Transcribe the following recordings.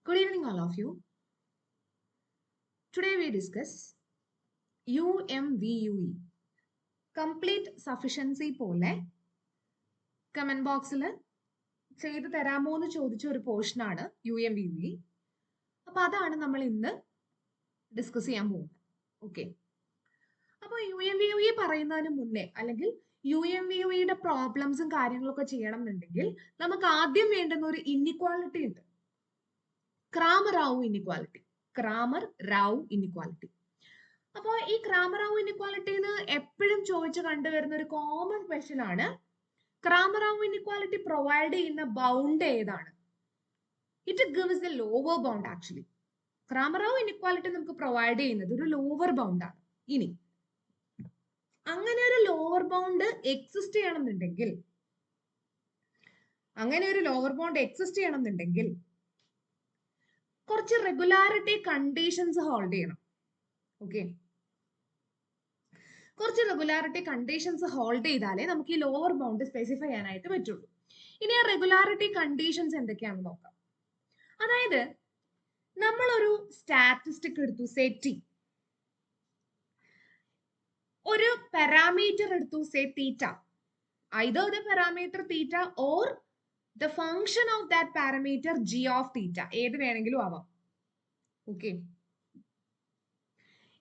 Good evening, all of you. Today we discuss UMVUE. Complete sufficiency പോലെ comment ബോക്സിൽ ചെയ്ത് തരാമോ എന്ന് ചോദിച്ച ഒരു പോർഷനാണ് UMVUE. അപ്പൊ അതാണ് നമ്മൾ ഇന്ന് ഡിസ്കസ് ചെയ്യാൻ പോകുന്നത്. ഓക്കെ, അപ്പോൾ UMVUE പറയുന്നതിന് മുന്നേ അല്ലെങ്കിൽ UMVUEയുടെ പ്രോബ്ലംസും കാര്യങ്ങളൊക്കെ ചെയ്യണം എന്നുണ്ടെങ്കിൽ നമുക്ക് ആദ്യം വേണ്ടുന്ന ഒരു ഇൻഇക്വാലിറ്റി ഉണ്ട്, ക്രാമർ-റാവു ഇൻഇക്വാലിറ്റി. ക്രാമർ-റാവു ഇൻഇക്വാലിറ്റി. അപ്പോൾ ഈ ക്രാമർ-റാവു ഇൻഇക്വാലിറ്റിന്ന് എപ്പോഴും ചോദിച്ചു കണ്ടുവരുന്ന ഒരു കോമൺ ക്വസ്റ്റ്യൻ ആണ്, ക്രാമർ-റാവു ഇൻഇക്വാലിറ്റി പ്രൊവൈഡ് ചെയ്യുന്ന ബൗണ്ട് ഏതാണ്? It gives A lower bound. Actually ക്രാമർ-റാവു inequality നമുക്ക് പ്രൊവൈഡ് ചെയ്യുന്നത് ഒരു ലോവർ ബൗണ്ട് ആണ്. ഇനി അങ്ങനെ ഒരു ലോവർ ബൗണ്ട് എക്സിസ്റ്റ് ചെയ്യണമെന്നുണ്ടെങ്കിൽ കുറച്ച് റെഗുലാരിറ്റി കണ്ടീഷൻസ് ഹോൾഡ് ചെയ്യണം. ഓക്കെ, കുറച്ച് റെഗുലാരിറ്റി കണ്ടീഷൻസ് ഹോൾഡ് ചെയ്താലേ നമുക്ക് ഈ ലോവർ ബൗണ്ട് സ്പെസിഫൈ ചെയ്യാനായിട്ട് പറ്റുള്ളൂ. ഇനി ആ റെഗുലാരിറ്റി കണ്ടീഷൻസ് എന്തൊക്കെയാണെന്ന് നോക്കാം. അതായത് നമ്മളൊരു സ്റ്റാറ്റിസ്റ്റിക് എടുത്തു, സെറ്റി, ഒരു പാരാമീറ്റർ എടുത്തു, say theta. either the parameter theta or the function of that parameter g of theta, ഏത് വേണമെങ്കിലും ആവാം. ഓക്കെ,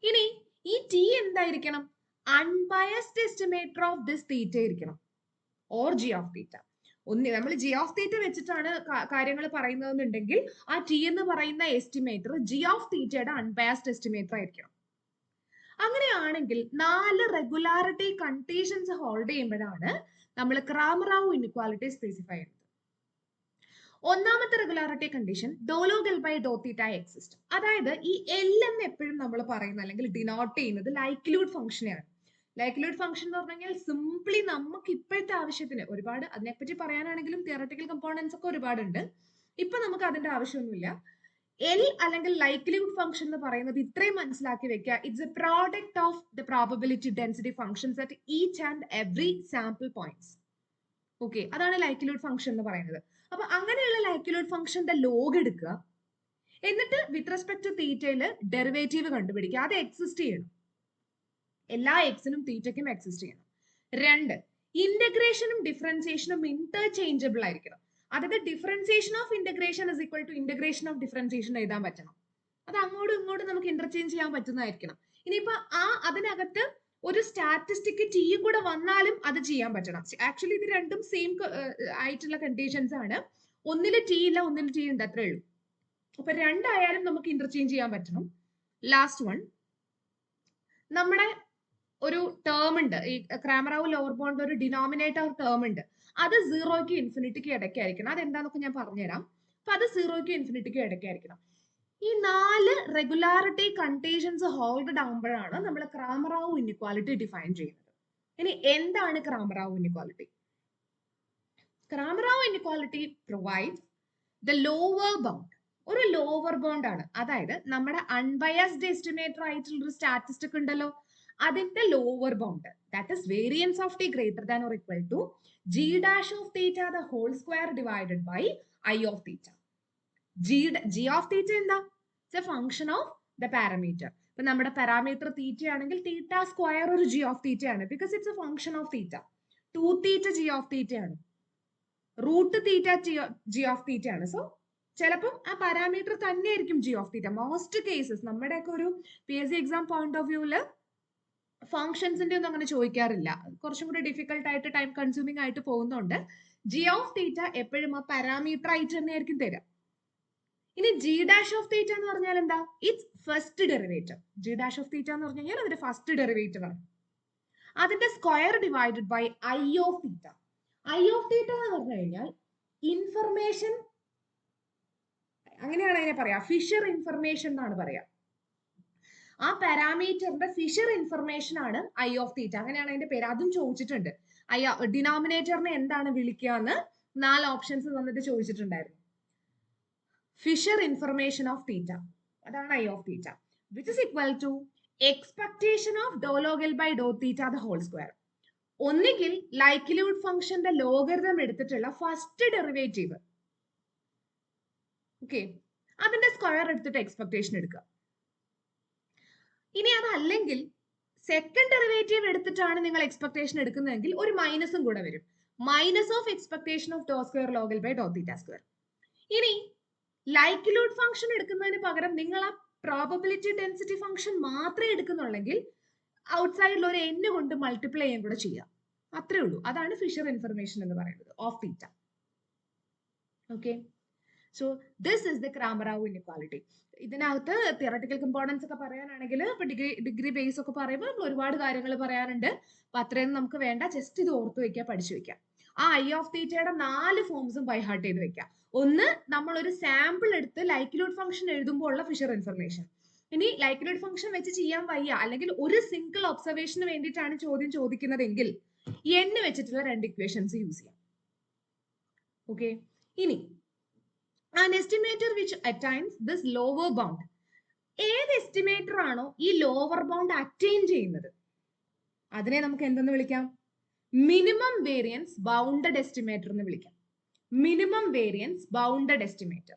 ഇനി ഈ ടി എന്തായിരിക്കണം? അൺബയസ്ഡ് എസ്റ്റിമേറ്റർ ഓഫ് ദിസ് തീറ്റ ഇരിക്കണം, ഓർ ജി ഓഫ് തീറ്റ. നമ്മൾ ജി ഓഫ് തീറ്റ വെച്ചിട്ടാണ് കാര്യങ്ങൾ പറയുന്നതെന്നുണ്ടെങ്കിൽ ആ ടി എന്ന് പറയുന്ന എസ്റ്റിമേറ്റർ ജി ഓഫ് തീറ്റയുടെ അൺബയസ്ഡ് എസ്റ്റിമേറ്റർ ആയിരിക്കണം. അങ്ങനെയാണെങ്കിൽ 4 റെഗുലാരിറ്റി കണ്ടീഷൻസ് ഹോൾഡ് ചെയ്യുമ്പോഴാണ് നമ്മൾ ക്രാമർ-റാവു ഇൻഇക്വാലിറ്റി സ്പെസിഫൈ ചെയ്യുന്നത്. ഒന്നാമത്തെ റെഗുലാരിറ്റി കണ്ടീഷൻ ഡോലോഗ് l by Dr theta exist. അതായത് ഈ എൽ എന്ന് എപ്പോഴും നമ്മൾ പറയുന്നത് അല്ലെങ്കിൽ ഡിനോട്ട് ചെയ്യുന്നത് ലൈക്ലിഹുഡ് ഫംഗ്ഷനെയാണ്. ലൈക്ലിഹുഡ് ഫംഗ്ഷൻ എന്ന് പറഞ്ഞു കഴിഞ്ഞാൽ സിംപ്ലി നമുക്ക് ഇപ്പോഴത്തെ ആവശ്യത്തിന്, ഒരുപാട് അതിനെപ്പറ്റി പറയാനാണെങ്കിലും തിയററ്റിക്കൽ കമ്പോണൻസ് ഒക്കെ ഒരുപാടുണ്ട്, ഇപ്പൊ നമുക്ക് അതിന്റെ ആവശ്യമൊന്നുമില്ല. എൽ അല്ലെങ്കിൽ ലൈക്ലിഹുഡ് ഫംഗ്ഷൻ എന്ന് പറയുന്നത് ഇത്രയും മനസ്സിലാക്കി വെക്കുക, it's A product of the probability density functions at each and every sample points. Okay, അതാണ് ലൈക്ലിഹുഡ് ഫംഗ്ഷൻ എന്ന് പറയുന്നത്. അപ്പൊ അങ്ങനെയുള്ള ലൈക്ലിഹുഡ് ഫംഗ്ഷന്റെ ലോഗ് എടുക്കുക, എന്നിട്ട് വിത്ത് റെസ്പെക്ട് ടു തീറ്റയിൽ ഡെറിവേറ്റീവ് കണ്ടുപിടിക്കുക. അത് എക്സിസ്റ്റ് ചെയ്യണം, എല്ലാ എക്സിനും തീറ്റയ്ക്കും എക്സിസ്റ്റ് ചെയ്യണം. 2, ഇന്റഗ്രേഷനും ഡിഫറൻസിയേഷനും ഇന്റർചേഞ്ചബിൾ ആയിരിക്കണം. അതായത് differentiation of integration is equal to integration of differentiation എഴുതാൻ പറ്റണം. അത് അങ്ങോട്ടും ഇങ്ങോട്ടും നമുക്ക് ഇന്റർചേഞ്ച് ചെയ്യാൻ പറ്റുന്നതായിരിക്കണം. ഇനിയിപ്പോ അതിനകത്ത് ഒരു സ്റ്റാറ്റിസ്റ്റിക് ടി കൂടെ വന്നാലും അത് ചെയ്യാൻ പറ്റണം. ആക്ച്വലി ഇത് രണ്ടും സെയിം ആയിട്ടുള്ള കണ്ടീഷൻസ് ആണ്. ഒന്നില് ടി ഇല്ല, ഒന്നില് ടി ഉണ്ട്, അത്രേ ഉള്ളൂ. അപ്പൊ രണ്ടായാലും നമുക്ക് ഇന്റർചേഞ്ച് ചെയ്യാൻ പറ്റണം. ലാസ്റ്റ് വൺ, നമ്മുടെ ഒരു ടേം ഉണ്ട്, ഈ ക്രാമർ-റാവു ലോവർ ബൗണ്ട് ഒരു ഡിനോമിനേറ്റർ ടേം ഉണ്ട്, അത് 0ക്കും ഇൻഫിനിറ്റിക്കും ഇടയ്ക്കായിരിക്കണം. അതെന്താന്നൊക്കെ ഞാൻ പറഞ്ഞുതരാം. അപ്പൊ അത് 0ക്കും ഇൻഫിനിറ്റിക്കും ഇടയ്ക്കായിരിക്കണം. ഈ 4 റെഗുലാരിറ്റി കണ്ടീഷൻസ് ഹോൾഡ് ആകുമ്പോഴാണ് നമ്മൾ ക്രാമർ-റാവു ഇൻഇക്വാലിറ്റി ഡിഫൈൻ ചെയ്യുന്നത്. ഇനി എന്താണ് ക്രാമർ-റാവു inequality? ക്രാമർ-റാവു inequality provides the lower bound. ഒരു ലോവർ ബൗണ്ട് ആണ്, അതായത് നമ്മുടെ അൺബയസ്ഡ് എസ്റ്റിമേറ്റർ ആയിട്ടുള്ള ഒരു സ്റ്റാറ്റിസ്റ്റിക് ഉണ്ടല്ലോ, അതിന്റെ lower bound, that is variance of T greater than or equal to G dash of theta the whole square divided by I of theta. G of theta എന്താ? It's a function of the parameter. ഇപ്പൊ നമ്മുടെ parameter theta ആണെങ്കിൽ theta square ഒരു g of theta ആണ്, because it's a function of theta. 2 theta g of theta ആണ്, root theta g of theta ആണ്. So ചിലപ്പം ആ പാരാമീറ്റർ തന്നെ ആയിരിക്കും G of theta. Most cases നമ്മുടെയൊക്കെ ഒരു PSC എക്സാം പോയിന്റ് ഓഫ് വ്യൂവില് ഫംഗ്ഷൻസിന്റെ ഒന്നും അങ്ങനെ ചോദിക്കാറില്ല, കുറച്ചും കൂടി ഡിഫിക്കൽട്ട് ആയിട്ട് ടൈം കൺസ്യൂമിംഗ് ആയിട്ട് പോകുന്നുണ്ട്. ജി ഓഫ് തീറ്റ എപ്പോഴും ആ പാരാമീറ്റർ ആയിട്ട് തന്നെ ആയിരിക്കും തരാം. ഇനി ജി ഡാഷ് ഓഫ് തീറ്റ എന്ന് പറഞ്ഞാൽ എന്താ? It's first derivative. G dash of theta എന്ന് പറഞ്ഞു കഴിഞ്ഞാൽ അതിന്റെ ഫസ്റ്റ് ഡെറിവേറ്റീവ് ആണ്. അതിന്റെ square divided by I of theta. I of theta എന്ന് പറഞ്ഞു കഴിഞ്ഞാൽ ഇൻഫർമേഷൻ, അങ്ങനെയാണ് അതിനെ പറയാ, ഫിഷർ ഇൻഫർമേഷൻ എന്നാണ് പറയാ. ആ പാരാമീറ്ററിന്റെ ഫിഷർ ഇൻഫർമേഷൻ ആണ് ഐ ഓഫ് തീറ്റ, അങ്ങനെയാണ് അതിന്റെ പേര്. അതും ചോദിച്ചിട്ടുണ്ട്, ഡിനോമിനേറ്ററിനെ എന്താണ് വിളിക്കുക എന്ന് 4 ഓപ്ഷൻസ് തന്നിട്ട് ചോദിച്ചിട്ടുണ്ടായിരുന്നു. ഫിഷർ ഇൻഫർമേഷൻ ഓഫ് തീറ്റ, അതാണ് I of theta, which is equal to expectation of doe log L by Dr theta the whole square. ഒന്നുകിൽ ലൈക്ലിഹുഡ് ഫംഗ്ഷന്റെ ലോഗരിതം എടുത്തിട്ടുള്ള ഫസ്റ്റ് ഡെറിവേറ്റീവ്, ഓക്കെ, സ്ക്വയർ എടുത്തിട്ട് എക്സ്പെക്ടേഷൻ എടുക്കുക. ഇനി അതല്ലെങ്കിൽ സെക്കൻഡ് ഡെറിവേറ്റീവ് എടുത്തിട്ടാണ് നിങ്ങൾ എക്സ്പെക്ടേഷൻ എടുക്കുന്നതെങ്കിൽ ഒരു മൈനസും കൂടെ വരും. Minus of expectation of doe square log L by Dr theta square. ഇനി ലൈക്ലിഹുഡ് ഫംഗ്ഷൻ എടുക്കുന്നതിന് പകരം നിങ്ങൾ ആ പ്രോബബിലിറ്റി ഡെൻസിറ്റി ഫംഗ്ഷൻ മാത്രമേ എടുക്കുന്നുള്ളെങ്കിൽ ഔട്ട്സൈഡിൽ ഒരു n കൊണ്ട് മൾട്ടിപ്ലൈ ചെയ്യാൻ കൂടെ ചെയ്യാം. അത്രേ ഉള്ളൂ. അതാണ് ഫിഷർ ഇൻഫർമേഷൻ എന്ന് പറയുന്നത് of theta. Okay, so this is the ക്രാമർ-റൌ inequality. ഇതിനകത്ത് തിയറട്ടിക്കൽ കമ്പോണൻസ് ഒക്കെ പറയാനാണെങ്കിൽ ഇപ്പൊ ഡിഗ്രി ബേസ് ഒക്കെ പറയുമ്പോൾ നമ്മൾ ഒരുപാട് കാര്യങ്ങൾ പറയാനുണ്ട്. അപ്പൊ അത്രയൊന്നും നമുക്ക് വേണ്ട. ജസ്റ്റ് ഇത് ഓർത്ത് വെക്കുക, പഠിച്ചു വെക്കാം. ആ ഐ ഓഫ് തീറ്റയുടെ 4 ഫോംസും ബൈ ഹാർട്ട് ചെയ്ത് വെക്കാം. ഒന്ന്, നമ്മൾ ഒരു സാമ്പിൾ എടുത്ത് ലൈക്ലിഹുഡ് ഫംഗ്ഷൻ എഴുതുമ്പോൾ ഉള്ള ഫിഷർ ഇൻഫർമേഷൻ. ഇനി ലൈക്ലിഹുഡ് ഫംഗ്ഷൻ വെച്ച് ചെയ്യാൻ വയ്യ, അല്ലെങ്കിൽ ഒരു സിംഗിൾ ഒബ്സർവേഷന് വേണ്ടിയിട്ടാണ് ചോദ്യം ചോദിക്കുന്നതെങ്കിൽ n വെച്ചിട്ടുള്ള 2 ഇക്വേഷൻസ് യൂസ് ചെയ്യാം. ഓക്കെ, ഇനി an estimator which attains this lower bound. ഏത് എസ്റ്റിമേറ്റർ ആണോ ഈ ലോവർ ബൗണ്ട് അറ്റൈൻ ചെയ്യുന്നത് അതിനെ നമുക്ക് എന്തെന്ന് വിളിക്കാം? മിനിമം വേരിയൻസ് ബൗണ്ടഡ് എസ്റ്റിമേറ്റർ എന്ന് വിളിക്കാം. Minimum variance bounded estimator.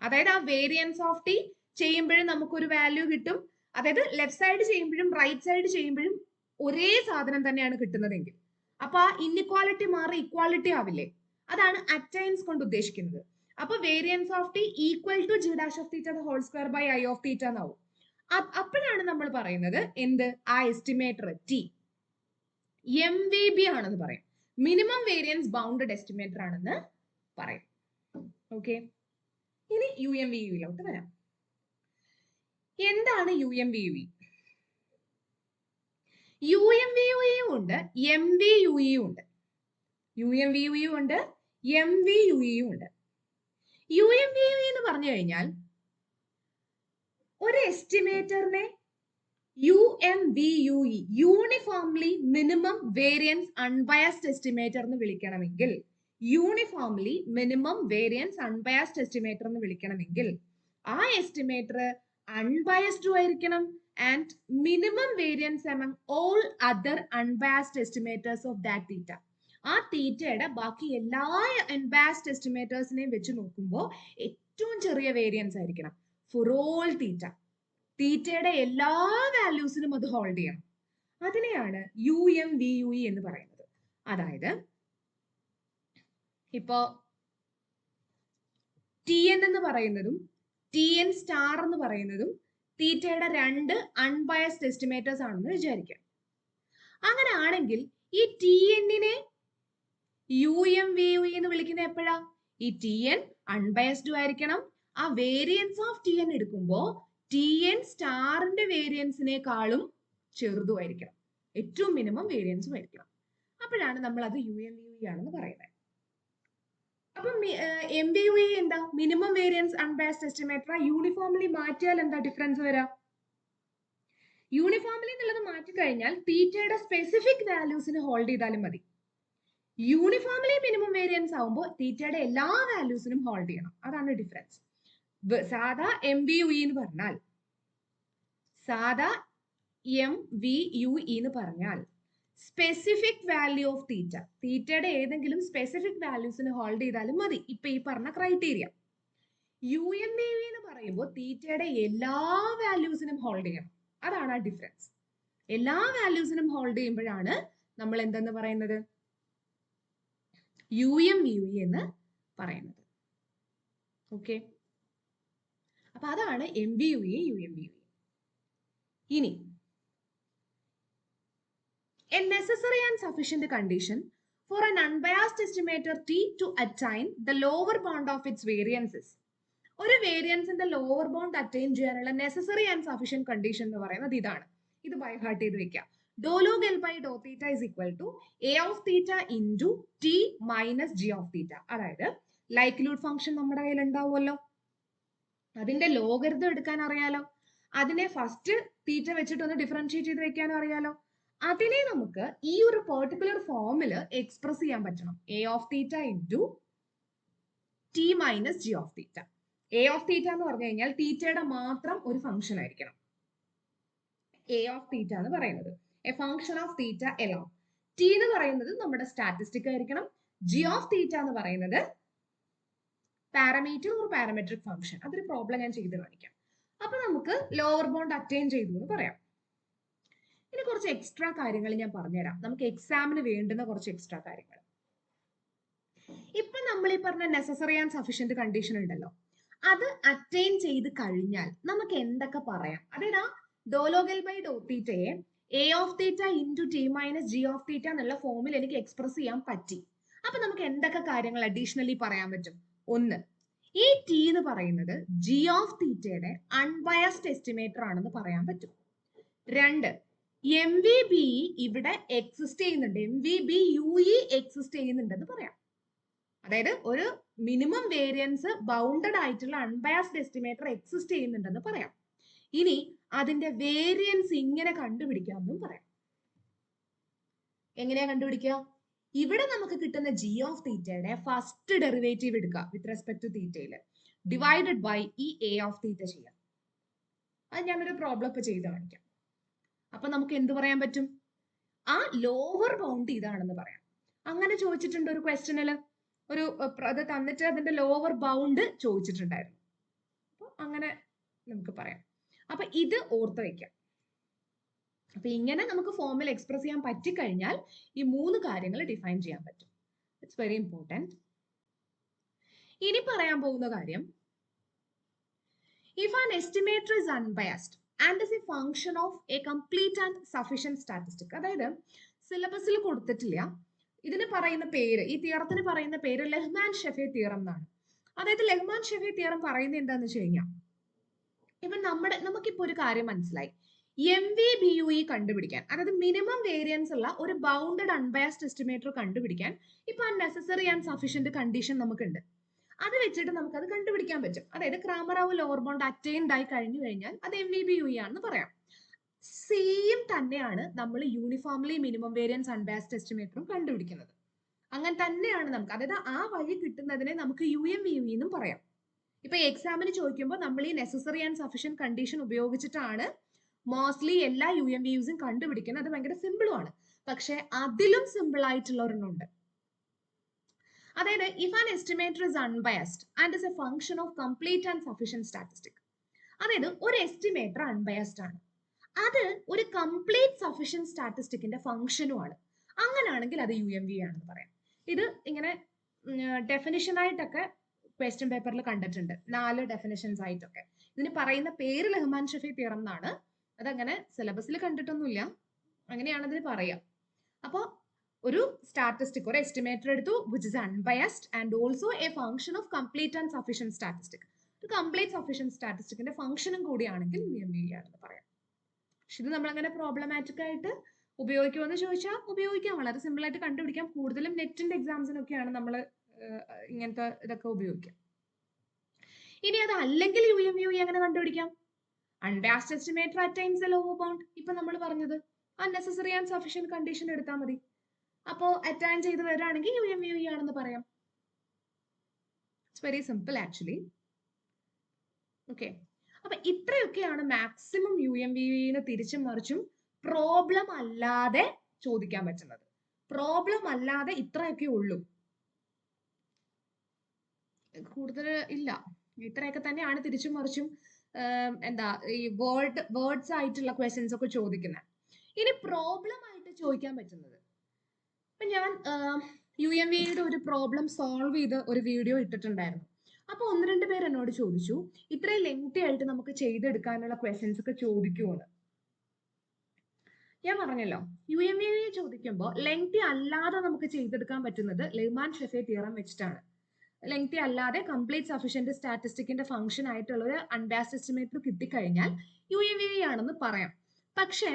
അതായത് ആ വേരിയൻസ് ഓഫ് ടി ചെയ്യുമ്പോഴും നമുക്കൊരു വാല്യൂ കിട്ടും. അതായത് ലെഫ്റ്റ് സൈഡ് ചെയ്യുമ്പോഴും റൈറ്റ് സൈഡ് ചെയ്യുമ്പോഴും ഒരേ സാധനം തന്നെയാണ് കിട്ടുന്നതെങ്കിൽ അപ്പൊ ആ ഇൻഇക്വാലിറ്റി മാറി ഇക്വാലിറ്റി ആവില്ലേ? അതാണ് അറ്റൈൻസ് കൊണ്ട് ഉദ്ദേശിക്കുന്നത്. അപ്പൊ variance of T equal to G dash of theta whole square by I of theta എന്നാവും. അപ്പോഴാണ് നമ്മൾ പറയുന്നത് എന്ത്? ആ എസ്റ്റിമേറ്റർ ടി MVB ആണെന്ന് പറയും. മിനിമം വേരിയൻസ് ബൗണ്ടഡ് എസ്റ്റിമേറ്റർ ആണെന്ന് പറയും. ഓക്കെ, ഇനി UMVUയിലോട്ട് വരാം. എന്താണ് UMVUE? UMVUE ഉണ്ട്, MVUE ഉണ്ട്. UMVUE ഉണ്ട്, MVUE ഉണ്ട്. UMVUE എന്ന് പറഞ്ഞു കഴിഞ്ഞാൽ ഒരു എസ്റ്റിമേറ്ററിനെ UMVUE uniformly minimum variance unbiased estimator എന്ന് വിളിക്കണമെങ്കിൽ, uniformly minimum variance unbiased estimator എന്ന് വിളിക്കണമെങ്കിൽ ആ എസ്റ്റിമേറ്റർ അൺബയസ്ഡ് ആയിരിക്കണം and minimum variance among all other unbiased estimators of that theta. ആ തീറ്റയുടെ ബാക്കി എല്ലാ അൺബയസ്ഡ് എസ്റ്റിമേറ്റേഴ്സിനെയും വെച്ച് നോക്കുമ്പോൾ ഏറ്റവും ചെറിയ വേരിയൻസ് ആയിരിക്കണം ഫോർ ഓൾ തീറ്റ. തീറ്റയുടെ എല്ലാ വാല്യൂസിനും അത് ഹോൾഡ് ചെയ്യണം. അതിനെയാണ് UMVUE എന്ന് പറയുന്നത്. അതായത് ഇപ്പോ TN എന്ന് പറയുന്നതും TN സ്റ്റാർ എന്ന് പറയുന്നതും തീറ്റയുടെ 2 അൺബയസ്ഡ് എസ്റ്റിമേറ്റേഴ്സ് ആണെന്ന് വിചാരിക്കാം. അങ്ങനെ ആണെങ്കിൽ ഈ TN-നെ UMVUE എന്ന് വിളിക്കുന്നത് എപ്പോഴാ? ഈ TN അൺബയസ്ഡ് ആയിരിക്കണം. ആ വേരിയൻസ് ഓഫ് TN എടുക്കുമ്പോൾ TN സ്റ്റാറിന്റെ വേരിയൻസിനേക്കാളും ചെറുതുമായിരിക്കണം, ഏറ്റവും മിനിമം വേരിയൻസും ആയിരിക്കണം. അപ്പോഴാണ് നമ്മൾ അത് UMVUE ആണെന്ന് പറയുന്നത്. അപ്പം MVUE എന്താ? Minimum variance unbiased estimator. Uniformly മാറ്റിയാൽ എന്താ ഡിഫറൻസ് വരാം? യൂണിഫോംലി എന്നുള്ളത് മാറ്റിക്കഴിഞ്ഞാൽ തീറ്റയുടെ സ്പെസിഫിക് വാല്യൂസിന് ഹോൾഡ് ചെയ്താലും മതി. യൂണിഫോംലി മിനിമം വേരിയൻസ് ആവുമ്പോൾ തീറ്റയുടെ എല്ലാ വാല്യൂസിനും ഹോൾഡ് ചെയ്യണം. അതാണ് ഡിഫറൻസ്. സാധാ MVUE എന്ന് പറഞ്ഞാൽ MVUE എന്ന് പറഞ്ഞാൽ സ്പെസിഫിക് വാല്യൂ ഓഫ് തീറ്റ, തീറ്റയുടെ ഏതെങ്കിലും സ്പെസിഫിക് വാല്യൂസിന് ഹോൾഡ് ചെയ്താലും മതി. ഇപ്പൊ ഈ പറഞ്ഞ ക്രൈറ്റീരിയ. UMVUE എന്ന് പറയുമ്പോൾ തീറ്റയുടെ എല്ലാ വാല്യൂസിനും ഹോൾഡ് ചെയ്യണം. അതാണ് ആ ഡിഫറൻസ്. എല്ലാ വാല്യൂസിനും ഹോൾഡ് ചെയ്യുമ്പോഴാണ് നമ്മൾ എന്തെന്ന് പറയുന്നത്? UMVUE എന്ന് പറയുന്നത്. ഓക്കെ, അപ്പൊ അതാണ് MVUE, UMVUE. ഇനി a necessary and sufficient condition for an unbiased estimator T to attain the lower bound of its variances. ഒരു വേരിയൻസിന്റെ ലോവർ ബൗണ്ട് അറ്റൈൻ ചെയ്യാനുള്ള നെസസറി ആൻഡ് സഫിഷ്യന്റ് കണ്ടീഷൻ എന്ന് പറയുന്നത് ഇതാണ്. ഇത് ബൈ ഹാർട്ട് ചെയ്ത് വെക്കാം. ഡോ log L by Dr theta is equal to a of theta into t minus g of theta. അതായത് ലൈക്ലിഹുഡ് ഫംഗ്ഷൻ നമ്മുടെ കയ്യിൽ ഉണ്ടാവുമല്ലോ, അതിന്റെ ലോഗരിതം എടുക്കാൻ അറിയാലോ, അതിനെ ഫസ്റ്റ് തീറ്റ വെച്ചിട്ട് ഒന്ന് ഡിഫറൻഷിയേറ്റ് ചെയ്ത് വെക്കാനും അറിയാലോ. അതിനെ നമുക്ക് ഈ ഒരു പെർട്ടിക്കുലർ ഫോമിൽ എക്സ്പ്രസ് ചെയ്യാൻ പറ്റണം. A of theta into t minus g of theta. A of theta എന്ന് പറഞ്ഞു കഴിഞ്ഞാൽ തീറ്റയുടെ മാത്രം ഒരു ഫംഗ്ഷൻ ആയിരിക്കണം. എ ഓഫ് തീറ്റ എന്ന് പറയുന്നത് a function of theta alone. T എന്ന് പറയുന്നത് നമ്മുടെ സ്റ്റാറ്റിസ്റ്റിക് ആയിരിക്കണം. ജി ഓഫ് തീറ്റ എന്ന് പറയുന്നത് പാരാമീറ്റർ ഓർ പാരാമെട്രിക് ഫംഗ്ഷൻ. അതൊരു പ്രോബ്ലം ഞാൻ ചെയ്ത് കാണിക്കാം. അപ്പൊ നമുക്ക് ലോവർ ബൗണ്ട് അറ്റൈൻ ചെയ്തു എന്ന് പറയാം. ഇനി കുറച്ച് എക്സ്ട്രാ കാര്യങ്ങൾ ഞാൻ പറഞ്ഞുതരാം. നമുക്ക് എക്സാമിന് വേണ്ടുന്ന കുറച്ച് എക്സ്ട്രാ കാര്യങ്ങൾ. ഇപ്പൊ നമ്മൾ ഈ പറഞ്ഞ നെസസറി ആൻഡ് സഫീഷ്യന്റ് കണ്ടീഷൻ ഉണ്ടല്ലോ, അത് അറ്റൈൻ ചെയ്ത് കഴിഞ്ഞാൽ നമുക്ക് എന്തൊക്കെ പറയാം? അതായത് ആ ഡോലോഗൽ ബൈ ഡോ തീറ്റയെ A of theta into t minus g of തീറ്റ എന്നുള്ള ഫോമിൽ എനിക്ക് എക്സ്പ്രസ് ചെയ്യാൻ പറ്റി. അപ്പൊ നമുക്ക് എന്തൊക്കെ കാര്യങ്ങൾ അഡീഷണലി പറയാൻ പറ്റും? ഒന്ന്, ഈ ടി എന്ന് പറയുന്നത് ജി ഓഫ് തീറ്റയുടെ അൺബയസ്ഡ് എസ്റ്റിമേറ്റർ ആണെന്ന് പറയാൻ പറ്റും. രണ്ട്, എം വി ബി ഇവിടെ എക്സിസ്റ്റ് ചെയ്യുന്നുണ്ട്, M V B U E exist ചെയ്യുന്നുണ്ടെന്ന് പറയാം. അതായത് ഒരു മിനിമം വേരിയൻസ് ബൗണ്ടഡ് ആയിട്ടുള്ള അൺബയസ്ഡ് എസ്റ്റിമേറ്റർ എക്സിസ്റ്റ് ചെയ്യുന്നുണ്ടെന്ന് പറയാം. ഇനി അതിന്റെ വേരിയൻസ് ഇങ്ങനെ കണ്ടുപിടിക്കാമെന്നും പറയാം. എങ്ങനെയാ കണ്ടുപിടിക്കുക? ഇവിടെ നമുക്ക് കിട്ടുന്ന ജി ഓഫ് തീറ്റയുടെ ഫസ്റ്റ് ഡെറിവേറ്റീവ് എടുക്കുക വിത്ത് റെസ്പെക്ട് ടു തീറ്റയില്, ഡിവൈഡഡ് ബൈ ഈ എ ഓഫ് തീറ്റ ചെയ്യാം. അത് ഞാനൊരു പ്രോബ്ലം ഇപ്പൊ ചെയ്ത് കാണിക്കാം. അപ്പൊ നമുക്ക് എന്ത് പറയാൻ പറ്റും? ആ ലോവർ ബൗണ്ട് ഇതാണെന്ന് പറയാം. അങ്ങനെ ചോദിച്ചിട്ടുണ്ട് ഒരു ക്വസ്റ്റ്യനില്, ഒരു അത് തന്നിട്ട് അതിന്റെ ലോവർ ബൗണ്ട് ചോദിച്ചിട്ടുണ്ടായിരുന്നു. അപ്പൊ അങ്ങനെ നമുക്ക് പറയാം. അപ്പൊ ഇത് ഓർത്ത് വയ്ക്കാം. അപ്പൊ ഇങ്ങനെ നമുക്ക് ഫോമിൽ എക്സ്പ്രസ് ചെയ്യാൻ പറ്റിക്കഴിഞ്ഞാൽ ഈ മൂന്ന് കാര്യങ്ങൾ ഡിഫൈൻ ചെയ്യാൻ പറ്റും. It's very important. ഇനി പറയാൻ പോകുന്ന കാര്യം, if an estimator is unbiased and is A function of A complete and sufficient statistic. അതായത് സിലബസിൽ കൊടുത്തിട്ടില്ല, ഇതിന് പറയുന്ന പേര്, ഈ തിയറത്തിന് പറയുന്ന പേര് ലെഹ്മാൻ ഷെഫേ തിയറം എന്നാണ്. അതായത് ലെഹ്മാൻ ഷെഫേ തിയറം പറയുന്നത് എന്താണെന്ന് വെച്ച് കഴിഞ്ഞാൽ, ഇപ്പൊ നമുക്കിപ്പോ ഒരു കാര്യം മനസ്സിലായി, M V B U E കണ്ടുപിടിക്കാൻ, അതായത് മിനിമം വേരിയൻസ് ഉള്ള ഒരു ബൗണ്ടഡ് അൺബയസ്ഡ് എസ്റ്റിമേറ്റർ കണ്ടുപിടിക്കാൻ ഇപ്പൊ നെസസറി ആൻഡ് സഫീഷ്യന്റ് കണ്ടീഷൻ നമുക്കുണ്ട്. അത് വെച്ചിട്ട് നമുക്ക് അത് കണ്ടുപിടിക്കാൻ പറ്റും. അതായത് ക്രാമറാവ് ലോവർ ബൗണ്ട് അറ്റൈൻഡ് ആയി കഴിഞ്ഞു കഴിഞ്ഞാൽ അത് M V B U E ആണെന്ന് പറയാം. സെയിം തന്നെയാണ് നമ്മൾ യൂണിഫോംലി മിനിമം വേരിയൻസ് അൺബയസ്ഡ് എസ്റ്റിമേറ്ററും കണ്ടുപിടിക്കുന്നത്. അങ്ങനെ തന്നെയാണ് നമുക്ക്, അതായത് ആ വഴി കിട്ടുന്നതിനെ നമുക്ക് യു എം വി യു എന്നും പറയാം. ഇപ്പൊ എക്സാമിന് ചോദിക്കുമ്പോൾ നമ്മൾ ഈ നെസസറി ആൻഡ് സഫീഷ്യന്റ് കണ്ടീഷൻ ഉപയോഗിച്ചിട്ടാണ് മോസ്റ്റ്ലി എല്ലാ യു എം വി യുസും കണ്ടുപിടിക്കുന്നത്. അത് ഭയങ്കര സിമ്പിളും ആണ്. പക്ഷെ അതിലും സിമ്പിൾ ആയിട്ടുള്ള ഒരെണ്ണമുണ്ട്. അതായത് if an estimator is unbiased and is A function of complete and sufficient statistic. അതായത് ഒരു എസ്റ്റിമേറ്റർ അൺബയസ്ഡ് ആണ്, അത് ഒരു കംപ്ലീറ്റ് സഫീഷ്യന്റ് സ്റ്റാറ്റിസ്റ്റിക്കിന്റെ ഫംഗ്ഷനും ആണ്. അങ്ങനെയാണെങ്കിൽ അത് യു എം വി ആണെന്ന് പറയാം. ഇത് ഇങ്ങനെ ഡെഫിനിഷൻ ആയിട്ടൊക്കെ ക്വസ്റ്റ്യൻ പേപ്പറിൽ കണ്ടിട്ടുണ്ട്, 4 ഡെഫിനിഷൻസ് ആയിട്ടൊക്കെ. ഇതിന് പറയുന്ന പേര് ലെഹ്മാൻ ഷെഫേ തിയറം എന്നാണ്. അതങ്ങനെ സിലബസിൽ കണ്ടിട്ടൊന്നുമില്ല, അങ്ങനെയാണ് അതിന് പറയാം. അപ്പോൾ ഒരു സ്റ്റാറ്റിസ്റ്റിക്, ഒരു എസ്റ്റിമേറ്റർ എടുത്തു which is unbiased and also A function of complete and sufficient statistic. ഒരു കംപ്ലീറ്റ് സഫീഷ്യന്റ് സ്റ്റാറ്റിസ്റ്റിക്കിന്റെ ഫംഗ്ഷനും കൂടിയാണെങ്കിൽ യു എം വി ആണെന്ന് പറയാം. പക്ഷെ ഇത് നമ്മളങ്ങനെ പ്രോബ്ലമാറ്റിക് ആയിട്ട് ഉപയോഗിക്കുമെന്ന് ചോദിച്ചാൽ ഉപയോഗിക്കാം, വളരെ സിമ്പിൾ ആയിട്ട് കണ്ടുപിടിക്കാം. കൂടുതലും നെറ്റിന്റെ എക്സാംസിനൊക്കെയാണ് നമ്മൾ ഇങ്ങനത്തെ ഇതൊക്കെ ഉപയോഗിക്കാം. ഇനി അത് അല്ലെങ്കിൽ യു എം യു എങ്ങനെ കണ്ടുപിടിക്കാം? Unbiased estimator attains A lower bound. ഇപ്പൊ നമ്മൾ പറഞ്ഞത് അൺനെസസറി ആൻഡ് സഫീഷ്യന്റ് കണ്ടീഷൻ എടുത്താൽ മതി. അപ്പോ അറ്റൈൻ ചെയ്ത് വരാണെങ്കിൽ യു എം യു ആണെന്ന് പറയാം. It's very simple actually. Okay, അപ്പൊ ഇത്രയൊക്കെയാണ് മാക്സിമം യു എം വിന് തിരിച്ചും മറിച്ചും പ്രോബ്ലം അല്ലാതെ ചോദിക്കാൻ പറ്റുന്നത്. പ്രോബ്ലം അല്ലാതെ ഇത്രയൊക്കെ ഉള്ളൂ, കൂടുതൽ ഇല്ല. ഇത്രയൊക്കെ തന്നെയാണ് തിരിച്ചും മറിച്ചും എന്താ ഈ വേർഡ്സ് ആയിട്ടുള്ള ക്വസ്റ്റ്യൻസ് ഒക്കെ ചോദിക്കുന്നത്. ഇനി പ്രോബ്ലം ആയിട്ട് ചോദിക്കാൻ പറ്റുന്നത്, ഇപ്പൊ ഞാൻ യു എം വിയുടെ ഒരു പ്രോബ്ലം സോൾവ് ചെയ്ത് ഒരു വീഡിയോ ഇട്ടിട്ടുണ്ടായിരുന്നു. അപ്പൊ 1-2 പേര് എന്നോട് ചോദിച്ചു, ഇത്രയും ലെങ്തി ആയിട്ട് നമുക്ക് ചെയ്തെടുക്കാനുള്ള ക്വസ്റ്റ്യൻസ് ഒക്കെ ചോദിക്കുമോന്ന്. ഞാൻ പറഞ്ഞല്ലോ, യു എം വി ചോദിക്കുമ്പോൾ ലെങ്തി അല്ലാതെ നമുക്ക് ചെയ്തെടുക്കാൻ പറ്റുന്നത് ലെഹ്മാൻ ഷെഫേ തിയറം വെച്ചിട്ടാണ്. ലെങ്തി അല്ലാതെ കംപ്ലീറ്റ് സഫീഷ്യന്റ് സ്റ്റാറ്റിസ്റ്റിക്കിന്റെ ഫംഗ്ഷൻ ആയിട്ടുള്ള ഒരു അൺബയസ്ഡ് എസ്റ്റിമേറ്റർ കിട്ടിക്കഴിഞ്ഞാൽ യു എം വി ആണെന്ന് പറയാം. പക്ഷേ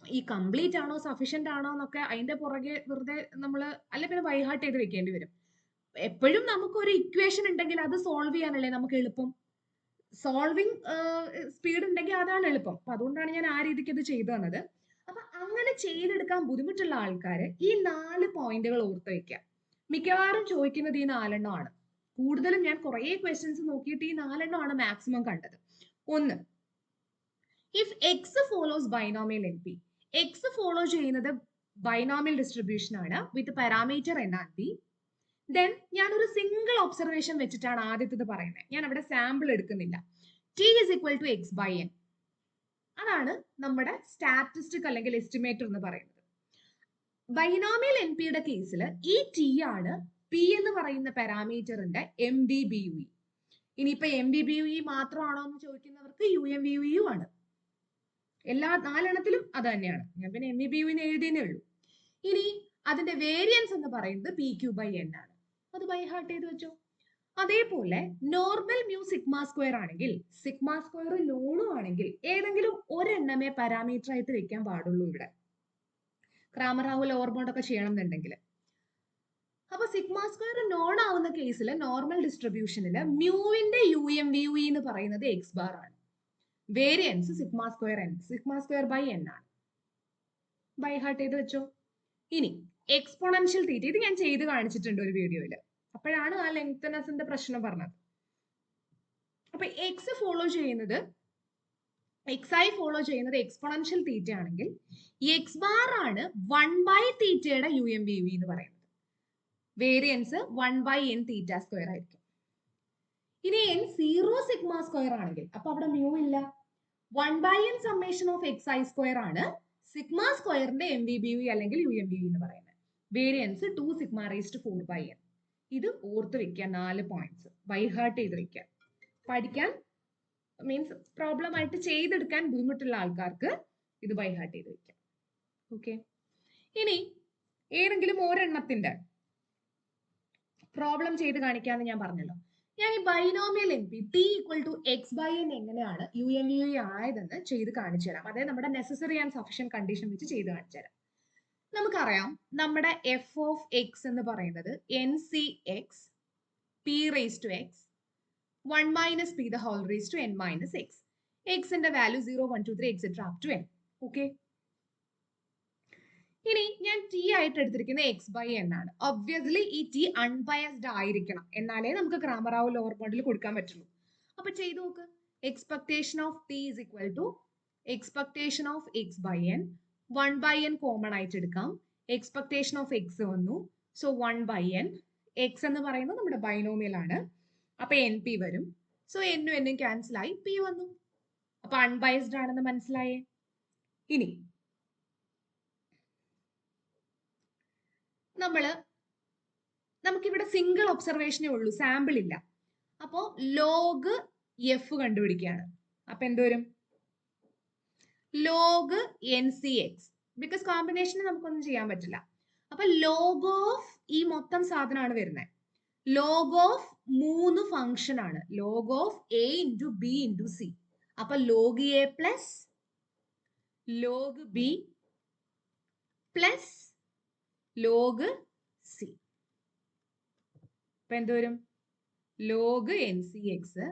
ഈ കംപ്ലീറ്റ് ആണോ സഫീഷ്യന്റ് ആണോ എന്നൊക്കെ അതിന്റെ പുറകെ വെറുതെ നമ്മൾ അല്ലെ പിന്നെ ബൈഹാർട്ട് ചെയ്ത് വെക്കേണ്ടി വരും. എപ്പോഴും നമുക്ക് ഒരു ഇക്വേഷൻ ഉണ്ടെങ്കിൽ അത് സോൾവ് ചെയ്യാനല്ലേ നമുക്ക് എളുപ്പം. സോൾവിങ് സ്പീഡ് ഉണ്ടെങ്കിൽ അതാണ് എളുപ്പം. അപ്പൊ അതുകൊണ്ടാണ് ഞാൻ ആ രീതിക്ക് അത് ചെയ്തു തന്നത്. അപ്പൊ അങ്ങനെ ചെയ്തെടുക്കാൻ ബുദ്ധിമുട്ടുള്ള ആൾക്കാർ ഈ 4 പോയിന്റുകൾ ഓർത്ത് വെക്കുക. മിക്കവാറും ചോദിക്കുന്നത് ഈ 4 എണ്ണമാണ്. കൂടുതലും ഞാൻ കുറെ ക്വസ്റ്റ്യൻസ് നോക്കിയിട്ട് ഈ 4 എണ്ണമാണ് മാക്സിമം കണ്ടത്. ഒന്ന്, if X follows binomial N P. X follow ചെയ്യുന്നത് ബൈനോമിയൽ ഡിസ്ട്രിബ്യൂഷൻ ആണ് with parameter N and P. Then ഞാനൊരു സിംഗിൾ ഒബ്സർവേഷൻ വെച്ചിട്ടാണ് ആദ്യത്തേത് പറയുന്നത്. ഞാൻ അവിടെ സാമ്പിൾ എടുക്കുന്നില്ല. T is equal to X by N. അതാണ് നമ്മുടെ സ്റ്റാറ്റിസ്റ്റിക് അല്ലെങ്കിൽ എസ്റ്റിമേറ്റർ എന്ന് പറയുന്നത്. ബൈനോമിയൽ എൻ പിയുടെ കേസിൽ ഈ ടി ആണ് പി എന്ന് പറയുന്ന പാരാമീറ്ററിന്റെ M B B U E. ഇനിയിപ്പോ M B B U E മാത്രമാണോ എന്ന് ചോദിക്കുന്നവർക്ക് U M B U E ആണ്. എല്ലാ 4 എണ്ണത്തിലും അത് തന്നെയാണ്. ഞാൻ പിന്നെ എം ബി ബി യുവിനെ എഴുതിയേ ഉള്ളൂ. ഇനി അതിന്റെ വേരിയൻസ് എന്ന് പറയുന്നത് പി ക്യൂ ബൈ എൻ ആണ്. അത് ബൈ ഹാർട്ട് ചെയ്ത് വെച്ചോ. അതേപോലെ നോർമൽ മ്യൂ സിഗ്മ സ്ക്വയർ ആണെങ്കിൽ, സിഗ്മ സ്ക്വയർ നോണും ആണെങ്കിൽ ഏതെങ്കിലും ഒരെണ്ണമേ പാരാമീറ്റർ ആയിട്ട് വെക്കാൻ പാടുള്ളൂ ഇവിടെ. ക്രാമർ റാവു ലോവർ ബൗണ്ട് ഒക്കെ ചെയ്യണം എന്നുണ്ടെങ്കിൽ. അപ്പൊ സിഗ്മ സ്ക്വയർ നോൺ ആവുന്ന കേസിൽ നോർമൽ ഡിസ്ട്രിബ്യൂഷനിൽ മ്യൂവിന്റെ യു എം വി യു എന്ന് പറയുന്നത് എക്സ് ബാർ ആണ്. Variance sigma square by n ആണ്. ബൈ ഹാർട്ട് ചെയ്ത് വെച്ചോ. ഇനി എക്സ്പോണൻഷ്യൽ തീറ്റ, ഇത് ഞാൻ ചെയ്ത് കാണിച്ചിട്ടുണ്ട് ഒരു വീഡിയോയിൽ. അപ്പോഴാണ് ആ ലെങ്ത്നെസിന്റെ പ്രശ്നം പറഞ്ഞത്. അപ്പൊ എക്സ് ഫോളോ ചെയ്യുന്നത്, എക്സ് ഫോളോ ചെയ്യുന്നത് എക്സ്പോണൻഷ്യൽ തീറ്റ ആണെങ്കിൽ എക്സ് ബാർ ആണ് 1 തീറ്റയുടെ യു എം വി എന്ന് പറയുന്നത്. വേരിയൻസ് 1 n തീറ്റ സ്ക്വയർ ആയിരിക്കും. ഇനി n 0 സിഗ്മ സ്ക്വയർ ആണെങ്കിൽ അപ്പൊ അവിടെ മ്യൂ ഇല്ല. 1 n summation of X I square ആണ് സിഗ്മ സ്ക്വയറിന്റെ എം വി ബി യു അല്ലെങ്കിൽ യു എം ബി എന്ന് പറയുന്നത്. Variance 2 sigma raised 4 n. ഇത് ഓർത്ത് വെക്കുക. 4 പോയിന്റ്സ് ബൈ ഹാർട്ട് ചെയ്ത് വെക്കുക. പഠിക്കാൻ മീൻസ് പ്രോബ്ലം ആയിട്ട് ചെയ്തെടുക്കാൻ ബുദ്ധിമുട്ടുള്ള ആൾക്കാർക്ക് ഇത് ബൈ ഹാർട്ട് ചെയ്ത് വെക്കാം. ഓക്കെ. ഇനി ഏതെങ്കിലും ഒരെണ്ണത്തിന്റെ പ്രോബ്ലം ചെയ്ത് കാണിക്കാന്ന് ഞാൻ പറഞ്ഞല്ലോ. ഞാൻ ഈ binomial N P T equal to X by N എങ്ങനെയാണ് യു എം വി ആയതെന്ന് ചെയ്ത് കാണിച്ചു തരാം. അതായത് നമ്മുടെ നെസസറി ആൻഡ് സഫിഷ്യന്റ് കണ്ടീഷൻ വെച്ച് ചെയ്ത് കാണിച്ചു തരാം. നമുക്കറിയാം നമ്മുടെ എഫ് ഓഫ് എക്സ് എന്ന് പറയുന്നത് n c x p raise to x 1 minus p the whole raise to n minus x. എക്സിന്റെ value 0, 1, 2, 3 etcetera up to n. Okay. ഇനി ഞാൻ ടി ആയിട്ട് എടുത്തിരിക്കുന്ന എക്സ് ബൈ എൻ ആണ്. ഒബ്വിയസ്ലി ഈ ടി അൺബയസ്ഡ് ആയിരിക്കണം, എന്നാലേ നമുക്ക് ക്രാമർ റാവു ലോവർ ബൗണ്ടിൽ കൊടുക്കാൻ പറ്റുള്ളൂ. അപ്പൊ ചെയ്തു നോക്ക്. Expectation of T is equal to expectation of X by N. 1/n common ആയിട്ട് എടുക്കാം. എക്സ്പെക്ടേഷൻ ഓഫ് എക്സ് വന്നു. So 1/n. എക്സ് എന്ന് പറയുന്നത് നമ്മുടെ ബൈനോമിയൽ ആണ്. അപ്പൊ എൻ പി വരും. സോ എന്നും എന്നും ക്യാൻസൽ ആയി പി വന്നു. അപ്പൊ അൺബയസ്ഡ് ആണെന്ന് മനസ്സിലായേ. ഇനി നമുക്കിവിടെ സിംഗിൾ ഒബ്സർവേഷനേ ഉള്ളൂ, സാമ്പിൾ ഇല്ല. അപ്പോ ലോഗ് എഫ് കണ്ടുപിടിക്കുകയാണ്. അപ്പൊ എന്തോരും log n c x. Because കോമ്പിനേഷന് നമുക്കൊന്നും ചെയ്യാൻ പറ്റില്ല. അപ്പൊ ലോഗ് ഓഫ് ഈ മൊത്തം സാധനമാണ് വരുന്നത്. ലോഗ് ഓഫ് 3 ഫംഗ്ഷൻ ആണ്. Log of a into b into c. അപ്പൊ log a plus log b plus log c. അപ്പൊ എന്തോരും log n c x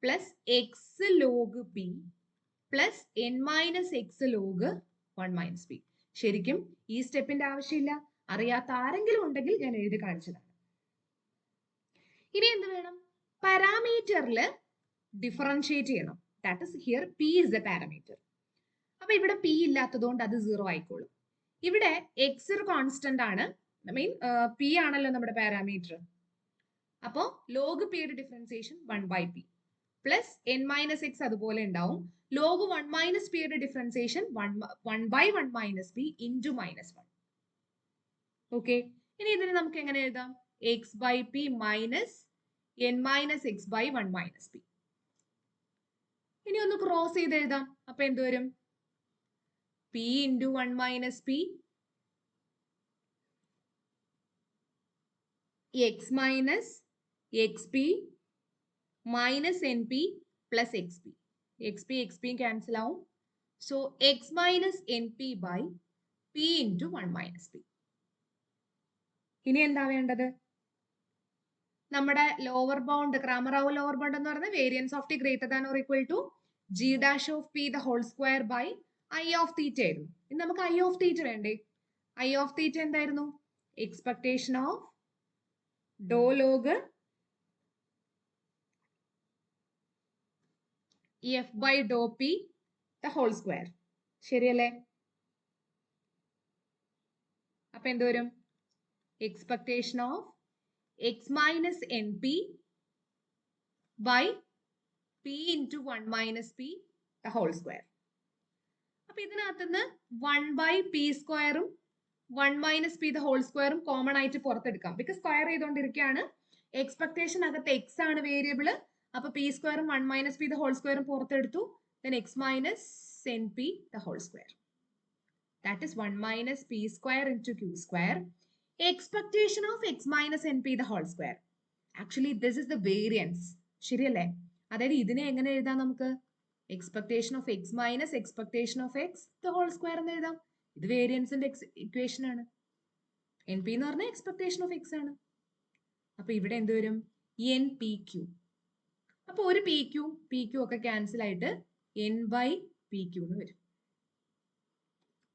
plus x log b plus n minus x log 1 minus b. ശരിക്കും ഈ സ്റ്റെപ്പിന്റെ ആവശ്യമില്ല. അറിയാത്ത ആരെങ്കിലും ഉണ്ടെങ്കിൽ ഞാൻ എഴുതി കാണിച്ചതാണ്. ഇനി എന്ത് വേണം? പാരാമീറ്ററിൽ ഡിഫറൻഷിയേറ്റ് ചെയ്യണം. That is here P is A parameter. അപ്പൊ ഇവിടെ പി ഇല്ലാത്തതുകൊണ്ട് അത് 0 ആയിക്കോളും. ഇവിടെ എക്സ് ഒരു കോൺസ്റ്റന്റ് ആണ്. മീൻ പി ആണല്ലോ നമ്മുടെ പാരാമീറ്റർ. അപ്പോ ലോഗ് പിയുടെ differentiation 1/p plus n minus x അതുപോലെ ഉണ്ടാവും. ലോഗ് 1 മൈനസ് പിയുടെ differentiation 1/1 minus p into -1. Okay. ഇനി ഇതിന് നമുക്ക് എങ്ങനെ എഴുതാം? X by p minus n minus x by 1 minus P. ഇനി ഒന്ന് ക്രോസ് ചെയ്ത് എഴുതാം. അപ്പൊ എന്ത് വരും? P into 1 minus p x minus x p minus n p plus x p. X p cancel ആവും. So x minus n p by P into 1 minus P. ഇനി എന്താ വേണ്ടത്? നമ്മുടെ lower bound, Cramer Rao lower bound എന്ന് പറയുന്നത് variance of T greater than or equal to G dash of P the whole square by I of theta ആയിരുന്നു. ഇനി നമുക്ക് I of തീറ്റ വേണ്ടേ? ഐ ഓഫ് തീറ്റ എന്തായിരുന്നു? Expectation of doe log F by Dr P the whole square. ശരിയല്ലേ? അപ്പൊ എന്ത് വരും? Expectation of x minus np by p into 1 minus p the whole square. അപ്പൊ ഇതിനകത്തുനിന്ന് 1 by p സ്ക്വയറും 1 minus p the whole സ്ക്വയറും common ആയിട്ട് പുറത്തെടുക്കാം. Because square ചെയ്തുകൊണ്ടിരിക്കുകയാണ്. എക്സ്പെക്ടേഷൻ അകത്ത് എക്സ് ആണ് വേരിയബിള്. അപ്പൊ പി സ്ക്വയറും 1 മൈനസ് പി ദ ഹോൾ സ്ക്വയറും പുറത്തെടുത്തു. then x minus np the whole square. That is 1 minus p square into q square. Expectation of x minus np the whole square. Actually this is the variance. ശരിയല്ലേ? അതായത് ഇതിനെ എങ്ങനെ എഴുതാം നമുക്ക്? Expectation of X minus expectation of X the whole square എന്ന് എഴുതാം. ഇത് വേരിയൻസിന്റെ ഇക്വേഷൻ ആണ്. എൻ പി എന്ന് പറഞ്ഞാൽ എക്സ്പെക്ടേഷൻ ഓഫ് എക്സ് ആണ്. അപ്പൊ ഇവിടെ എന്ത് വരും? N P Q. അപ്പൊ ഒരു പി ക്യൂ ഒക്കെ ക്യാൻസൽ ആയിട്ട് എൻ ബൈ പി ക്യൂ എന്ന് വരും.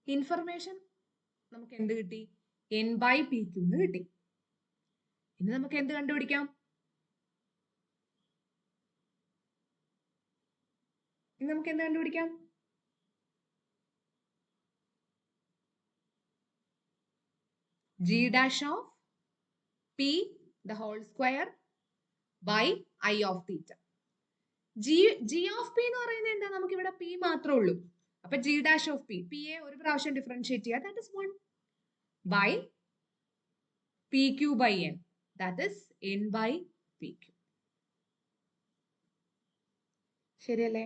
ഇൻഫർമേഷൻ നമുക്ക് എന്ത് കിട്ടി? എൻ ബൈ പി ക്യൂ എന്ന് കിട്ടി. ഇനി നമുക്ക് എന്ത് കണ്ടുപിടിക്കാം? g dash of p the whole square by I of theta. g of p എന്ന് പറയുന്നത് എന്താ? നമുക്ക് ഇവിടെ p മാത്രമേ ഉള്ളൂ. അപ്പൊ g dash of p, p യെ ഒരു പ്രാവശ്യം ഡിഫറൻഷിയേറ്റ് ചെയ്യുക, that is 1 by pq by n, that is n by pq. ശരിയല്ലേ?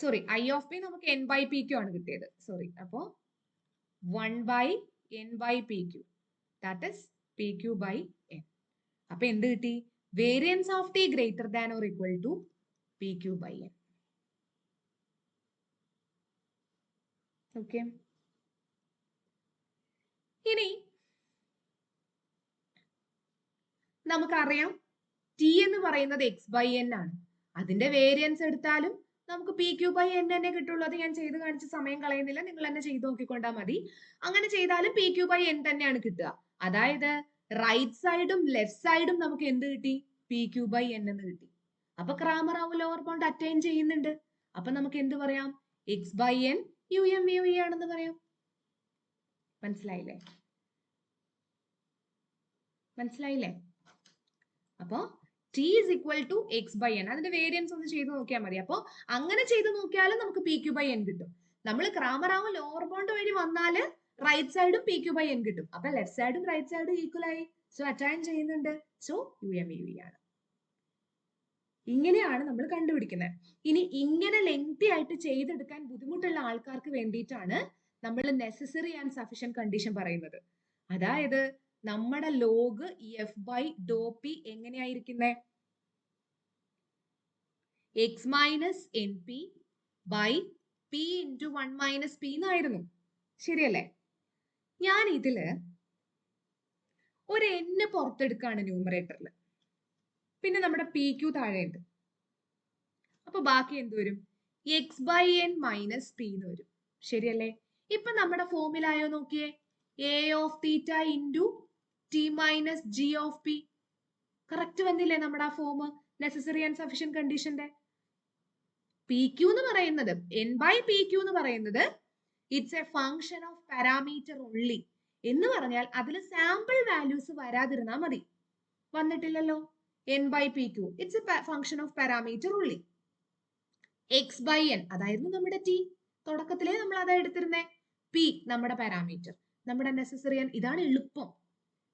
സോറി, ഐ ഓഫ് പി നമുക്ക് എൻ ബൈ പി ക്യൂ ആണ് കിട്ടിയത്. സോറി, അപ്പോ 1 by n by pq, that is pq by n. അപ്പൊ എന്ത് കിട്ടി? Variance of T greater than or equal to pq by n. Okay, ഇനി നമുക്കറിയാം ടി എന്ന് പറയുന്നത് എക്സ് ബൈ എൻ ആണ്. അതിന്റെ വേരിയൻസ് എടുത്താലും നമുക്ക് പി ക്യൂ ബൈ എൻ തന്നെ കിട്ടുള്ളൂ. അത് ഞാൻ ചെയ്ത് കാണിച്ച് സമയം കളയുന്നില്ല, നിങ്ങൾ തന്നെ ചെയ്ത് നോക്കിക്കൊണ്ടാൽ മതി. അങ്ങനെ ചെയ്താലും പി ക്യൂ ബൈ എൻ തന്നെയാണ് കിട്ടുക. അതായത് റൈറ്റ് സൈഡും ലെഫ്റ്റ് സൈഡും നമുക്ക് എന്ത് കിട്ടി? പി ക്യൂ ബൈ എൻ എന്ന് കിട്ടി. അപ്പൊ ക്രാമർ-റൌ ലോവർ ബൗണ്ട് അറ്റൈൻ ചെയ്യുന്നുണ്ട്. അപ്പൊ നമുക്ക് എന്ത് പറയാം? X by N U M V E ആണെന്ന് പറയാം. മനസ്സിലായില്ലേ? അപ്പോ T is equal to X by N. അതിന്റെ വേരിയൻസ് ഒന്ന് ചെയ്ത് നോക്കിയാൽ മതി. അപ്പൊ അങ്ങനെ ചെയ്ത് നോക്കിയാലും നമുക്ക് പി ക്യൂ ബൈ എൻ കിട്ടും. നമ്മൾ ക്രാമർ-റൌ ലോവർ ബൗണ്ട് വഴി വന്നാല് റൈറ്റ് സൈഡും പി ക്യൂ ബൈ എൻ കിട്ടും. അപ്പൊ ലെഫ്റ്റ് സൈഡും റൈറ്റ് സൈഡും ഈക്വൽ ആയി. സോ അറ്റൈൻ ചെയ്യുന്നുണ്ട്. സോ യു എം വി ആണ്. ഇങ്ങനെയാണ് നമ്മൾ കണ്ടുപിടിക്കുന്നത്. ഇനി ഇങ്ങനെ ലെങ്തി ആയിട്ട് ചെയ്തെടുക്കാൻ ബുദ്ധിമുട്ടുള്ള ആൾക്കാർക്ക് വേണ്ടിയിട്ടാണ് നമ്മൾ നെസസറി ആൻഡ് സഫിഷ്യന്റ് കണ്ടീഷൻ പറയുന്നത്. അതായത് നമ്മുടെ log F by Dr p എങ്ങനെയായിരിക്കുന്നേ? X minus n p by P into 1 minus p എന്നായിരുന്നു. ശരിയല്ലേ? ഞാൻ ഇതില് ഒരു എൻ പുറത്തെടുക്കാണ് ന്യൂമറേറ്ററിൽ. പിന്നെ നമ്മുടെ പി ക്യൂ താഴെയുണ്ട്. അപ്പൊ ബാക്കി എന്ത് വരും? X by n minus p എന്ന് വരും. ശരിയല്ലേ? ഇപ്പൊ നമ്മുടെ ഫോമിലായോ നോക്കിയേ? A of theta into t minus g of p. Correct വന്നില്ലേ നമ്മുടെ ആ ഫോം? നെസസറി ആൻഡ് സഫിഷ്യന്റ് കണ്ടീഷന്റെ പി ക്യൂ എന്ന് പറയുന്നത്, എൻ ബൈ പി ക്യൂ എന്ന് പറയുന്നത് it's a function of parameter only. എന്ന് പറഞ്ഞാൽ അതിൽ സാമ്പിൾ വാല്യൂസ് വരാതിരുന്നാൽ മതി. വന്നിട്ടില്ലല്ലോ. N by P q it's a function of parameter only. X by N അതായിരുന്നു നമ്മുടെ ടി. തുടക്കത്തിലേ നമ്മൾ അതാ എടുത്തിരുന്നേ. പി നമ്മുടെ പാരാമീറ്റർ, നമ്മുടെ നെസസറി ആൻഡ്. ഇതാണ് എളുപ്പം.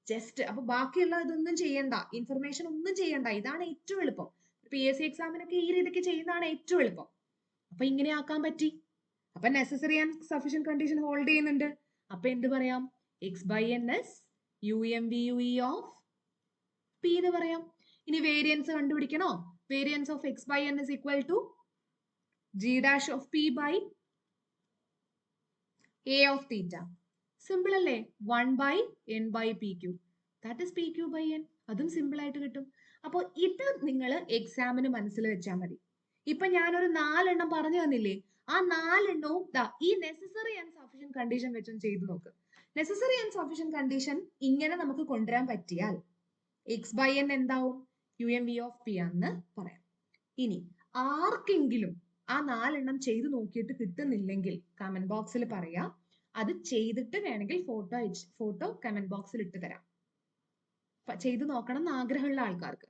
ജസ്റ്റ് അപ്പൊ ബാക്കിയുള്ള ഇതൊന്നും ചെയ്യണ്ട, ഇൻഫർമേഷൻ ഒന്നും ചെയ്യണ്ട. ഇതാണ് ഏറ്റവും എളുപ്പം. പി എസ് സി എക്സാമിനൊക്കെ ഈ രീതിക്ക് ചെയ്യുന്നതാണ് ഏറ്റവും എളുപ്പം. അപ്പൊ ഇങ്ങനെ ആക്കാൻ പറ്റി. അപ്പൊ necessary and sufficient condition hold ചെയ്യുന്നുണ്ട്. അപ്പൊ എന്ത് പറയാം? X by n is U M V U E of p എന്ന് പറയാം. ഇനി വേരിയൻസ് കണ്ടുപിടിക്കണോ? Variance of X by n is equal to G dash of p by a of theta. Simple അല്ലേ? 1 by n by pq, that is pq by n. അതും simple ആയിട്ട് കിട്ടും. അപ്പോൾ ഇത് നിങ്ങൾ എക്സാമിന് മനസ്സിൽ വെച്ചാൽ മതി. ഇപ്പൊ ഞാനൊരു 4 എണ്ണം പറഞ്ഞു തന്നില്ലേ? ആ 4 എണ്ണവും ഈ നെസസറി ആൻഡ് സഫിഷ്യന്റ് കണ്ടീഷൻ വെച്ചും ചെയ്തു നോക്ക്. നെസസറി ആൻഡ് സഫിഷ്യന്റ് കണ്ടീഷൻ ഇങ്ങനെ നമുക്ക് കൊണ്ടുവരാൻ പറ്റിയാൽ എക്സ് ബൈ എൻ എന്താവും? U M V of P ആണെന്ന് പറയാം. ഇനി ആർക്കെങ്കിലും ആ 4 എണ്ണം ചെയ്തു നോക്കിയിട്ട് കിട്ടുന്നില്ലെങ്കിൽ കമന്റ് ബോക്സിൽ പറയാം. അത് ചെയ്തിട്ട് വേണമെങ്കിൽ ഫോട്ടോ കമന്റ് ബോക്സിൽ ഇട്ട് തരാം. ചെയ്ത് നോക്കണം എന്ന് ആഗ്രഹമുള്ള ആൾക്കാർക്ക്.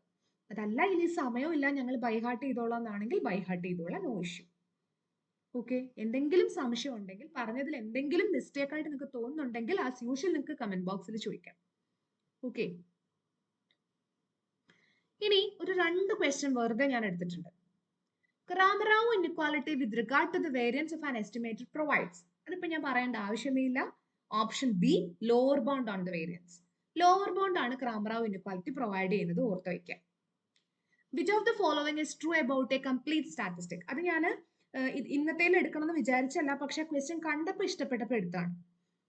അതല്ല ഇനി സമയമില്ല ഞങ്ങൾ ബൈഹാർട്ട് ചെയ്തോളാം എന്നാണെങ്കിൽ ബൈഹാർട്ട് ചെയ്തോളാം, നോ ഇഷ്യൂ. ഓക്കെ, എന്തെങ്കിലും സംശയം ഉണ്ടെങ്കിൽ, പറഞ്ഞതിൽ എന്തെങ്കിലും മിസ്റ്റേക്ക് ആയിട്ട് നിങ്ങൾക്ക് തോന്നുന്നുണ്ടെങ്കിൽ ആസ് യൂഷ്വൽ നിങ്ങൾക്ക് കമന്റ് ബോക്സിൽ ചോദിക്കാം. ഓക്കെ, ഇനി ഒരു 2 ക്വസ്റ്റ്യൻ വെറുതെ ഞാൻ എടുത്തിട്ടുണ്ട്. Kramarov inequality with regard to the variance of an estimator provides. അതിപ്പോ ഞാൻ പറയേണ്ട ആവശ്യമേ ഇല്ല. Option B, lower bound on the variance. Lower bound ആണ് Kramarov inequality പ്രൊവൈഡ് ചെയ്യുന്നത്, ഓർത്ത് വയ്ക്കാം. Which of the following is true about a complete statistic. അത് ഞാൻ ഇന്നത്തേൽ എടുക്കണം എന്ന് വിചാരിച്ചല്ല, പക്ഷെ ക്വസ്റ്റ്യൻ കണ്ടപ്പോൾ ഇഷ്ടപ്പെട്ടപ്പോൾ എടുത്താണ്.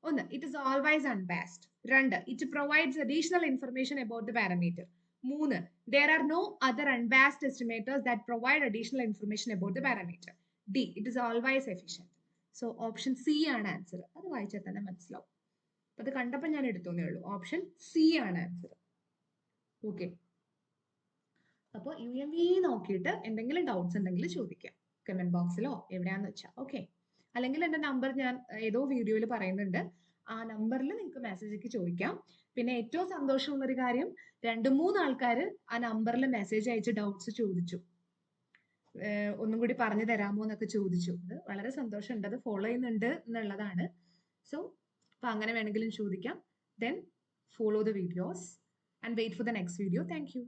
1, it is always unbiased. 2, it provides additional information about the parameter. 3, there are no other unbiased estimators that provide additional information about the parameter. D, it is always efficient. So option C ആണ് answer. അത് വായിച്ചാൽ തന്നെ മനസ്സിലാവും. അത് കണ്ടപ്പോൾ ഞാൻ എടുത്തോന്നേ ഉള്ളൂ. Option C ആണ് ആൻസർ. ഓക്കെ, അപ്പോൾ UMV നോക്കിയിട്ട് എന്തെങ്കിലും ഡൗട്ട്സ് ഉണ്ടെങ്കിൽ ചോദിക്കാം കമന്റ് ബോക്സിലോ എവിടെയാന്ന് വെച്ചാൽ. ഓക്കെ, അല്ലെങ്കിൽ എൻ്റെ നമ്പർ ഞാൻ ഏതോ വീഡിയോയിൽ പറയുന്നുണ്ട്, ആ നമ്പറിൽ നിങ്ങൾക്ക് മെസ്സേജ് ചോദിക്കാം. പിന്നെ ഏറ്റവും സന്തോഷമുള്ളൊരു കാര്യം, 2-3 ആൾക്കാർ ആ നമ്പറിൽ മെസ്സേജ് അയച്ച് ഡൗട്ട്സ് ചോദിച്ചു, ഒന്നും കൂടി പറഞ്ഞു തരാമോ എന്നൊക്കെ ചോദിച്ചു. അത് വളരെ സന്തോഷമുണ്ട്, അത് ഫോളോ ചെയ്യുന്നുണ്ട് എന്നുള്ളതാണ്. സോ അപ്പൊ അങ്ങനെ വേണമെങ്കിലും ചോദിക്കാം. Then follow the videos and wait for the next video. Thank U.